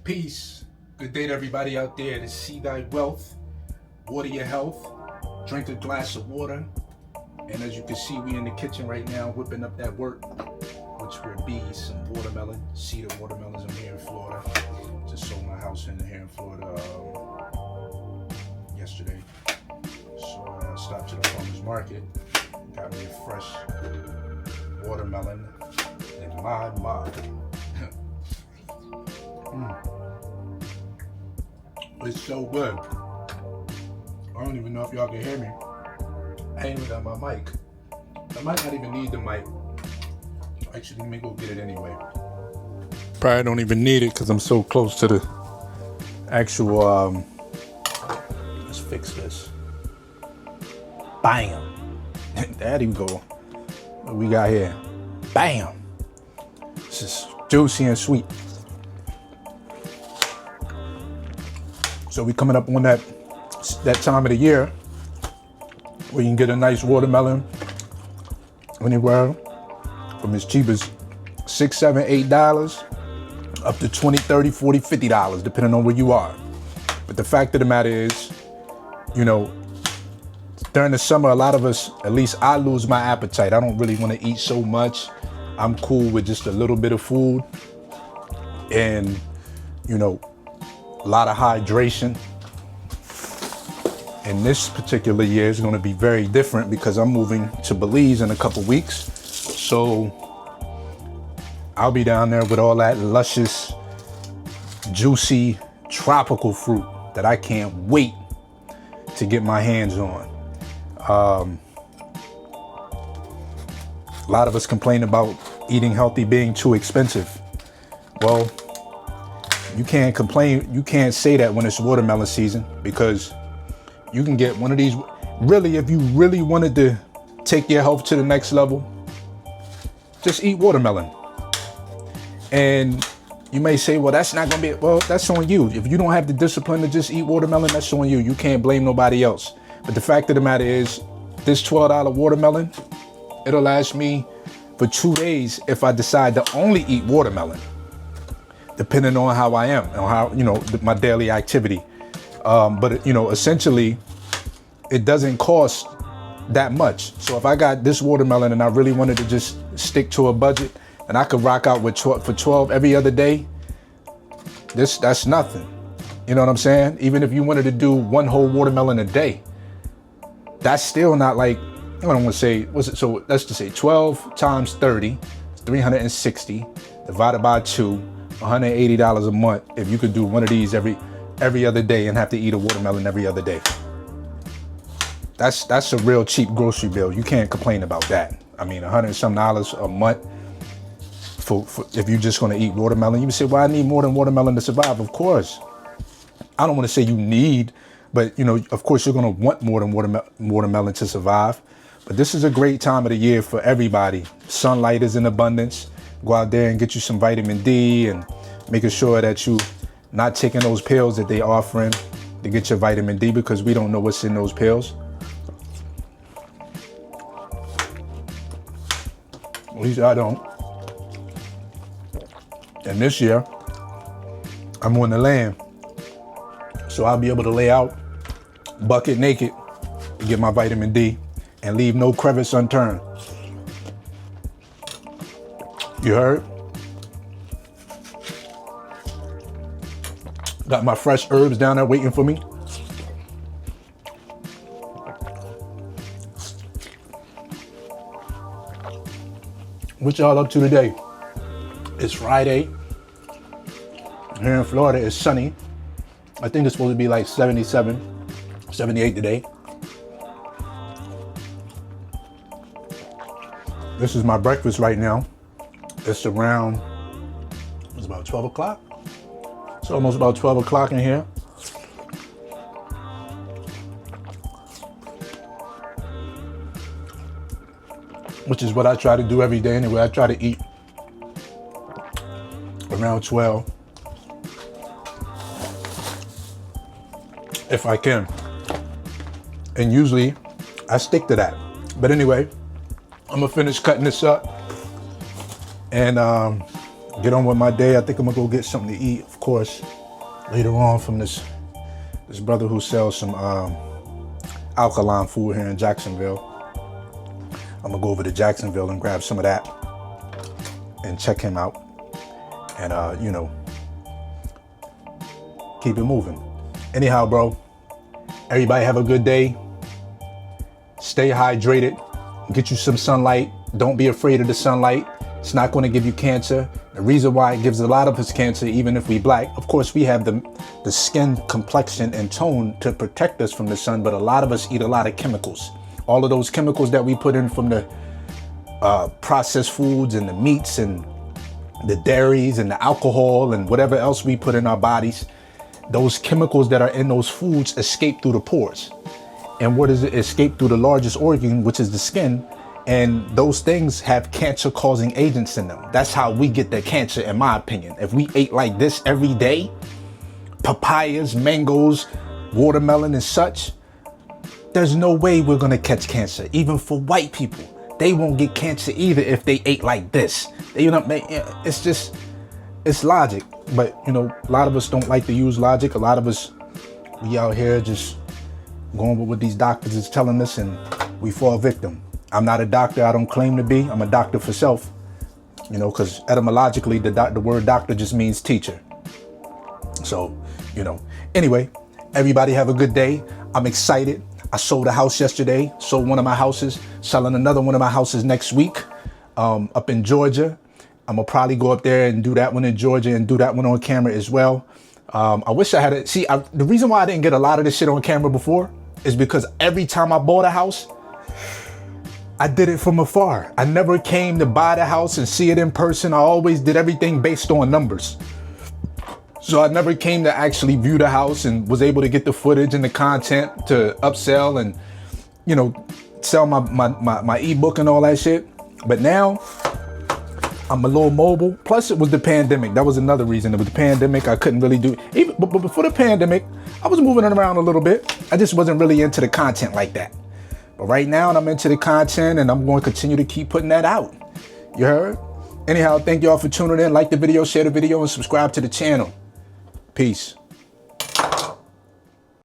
Peace. Good day to everybody out there. To see thy wealth, water your health, drink a glass of water. And as you can see, we in the kitchen right now whipping up that work, which will be some watermelon, cedar watermelons. I'm here in Florida. Just sold my house here in Florida yesterday. So I stopped to the farmer's market, got me a fresh watermelon in my mug. It's so good. I don't even know if y'all can hear me. I ain't even got my mic. I might not even need the mic. Actually, let me go get it anyway. Probably don't even need it because I'm so close to the actual, let's fix this. Bam. There you go. What we got here? Bam. This is juicy and sweet. So we coming up on that time of the year where you can get a nice watermelon anywhere from as cheap as $6, $7, $8 up to $20, $30, $40, $50, depending on where you are. But the fact of the matter is, you know, during the summer, a lot of us, at least I lose my appetite. I don't really want to eat so much. I'm cool with just a little bit of food and, you know, a lot of hydration. And this particular year is going to be very different because I'm moving to Belize in a couple weeks. So I'll be down there with all that luscious, juicy, tropical fruit that I can't wait to get my hands on. A lot of us complain about eating healthy being too expensive. Well, you can't complain, you can't say that when it's watermelon season, because you can get one of these. Really, if you really wanted to take your health to the next level, just eat watermelon. And you may say, well, that's not gonna be, well, that's on you. If you don't have the discipline to just eat watermelon, that's on you. You can't blame nobody else. But the fact of the matter is, this $12 watermelon, it'll last me for 2 days if I decide to only eat watermelon, depending on how I am and how, you know, my daily activity. But, you know, essentially, it doesn't cost that much. So if I got this watermelon and I really wanted to just stick to a budget and I could rock out with 12 for 12 every other day, that's nothing. You know what I'm saying? Even if you wanted to do one whole watermelon a day, that's still not like, I don't want to say, what's it? So let's just say 12 times 30, 360 divided by 2, $180 a month. If you could do one of these every other day and have to eat a watermelon every other day. That's a real cheap grocery bill. You can't complain about that. I mean, $100 and some a month for if you're just going to eat watermelon. You say, well, I need more than watermelon to survive. Of course. I don't want to say you need, but, you know, of course you're going to want more than watermelon to survive. But this is a great time of the year for everybody. Sunlight is in abundance. Go out there and get you some vitamin D and making sure that you not taking those pills that they offering to get your vitamin D, because we don't know what's in those pills. At least I don't. And this year, I'm on the land. So I'll be able to lay out bucket naked to get my vitamin D and leave no crevice unturned. You heard? Got my fresh herbs down there waiting for me. What y'all up to today? It's Friday. Here in Florida, it's sunny. I think it's supposed to be like 77, 78 today. This is my breakfast right now. It's around, it's about 12 o'clock. It's almost about 12 o'clock in here. Which is what I try to do every day anyway. I try to eat around 12 if I can. And usually I stick to that. But anyway, I'm gonna finish cutting this up and get on with my day. I think I'm gonna go get something to eat, of course, later on from this brother who sells some alkaline food here in Jacksonville. I'm gonna go over to Jacksonville and grab some of that and check him out, and you know, keep it moving. Anyhow, bro, everybody have a good day. Stay hydrated. Get you some sunlight. Don't be afraid of the sunlight. It's not going to give you cancer. The reason why it gives a lot of us cancer, even if we black, of course, we have the skin complexion and tone to protect us from the sun, but a lot of us eat a lot of chemicals. All of those chemicals that we put in from the processed foods and the meats and the dairies and the alcohol and whatever else we put in our bodies, those chemicals that are in those foods escape through the pores. And what does it escape through? The largest organ, which is the skin. And those things have cancer causing agents in them. That's how we get the cancer, in my opinion. If we ate like this every day, papayas, mangoes, watermelon and such, there's no way we're gonna catch cancer. Even for white people, they won't get cancer either if they ate like this. You know, it's just, it's logic. But you know, a lot of us don't like to use logic. A lot of us, we out here just going with what these doctors is telling us, and we fall victim. I'm not a doctor. I don't claim to be. I'm a doctor for self, you know, because etymologically, the word doctor just means teacher. So, you know, anyway, everybody have a good day. I'm excited. I sold a house yesterday, sold one of my houses, selling another one of my houses next week up in Georgia. I'm going to probably go up there and do that one in Georgia and do that one on camera as well. I wish I had it. See, the reason why I didn't get a lot of this shit on camera before is because every time I bought a house, I did it from afar. I never came to buy the house and see it in person. I always did everything based on numbers. So I never came to actually view the house and was able to get the footage and the content to upsell and, you know, sell my ebook and all that shit. But now I'm a little mobile. Plus it was the pandemic. That was another reason. It was the pandemic. I couldn't really do even, but before the pandemic, I was moving around a little bit. I just wasn't really into the content like that. But right now, I'm into the content, and I'm going to continue to keep putting that out. You heard? Anyhow, thank y'all for tuning in. Like the video, share the video, and subscribe to the channel. Peace.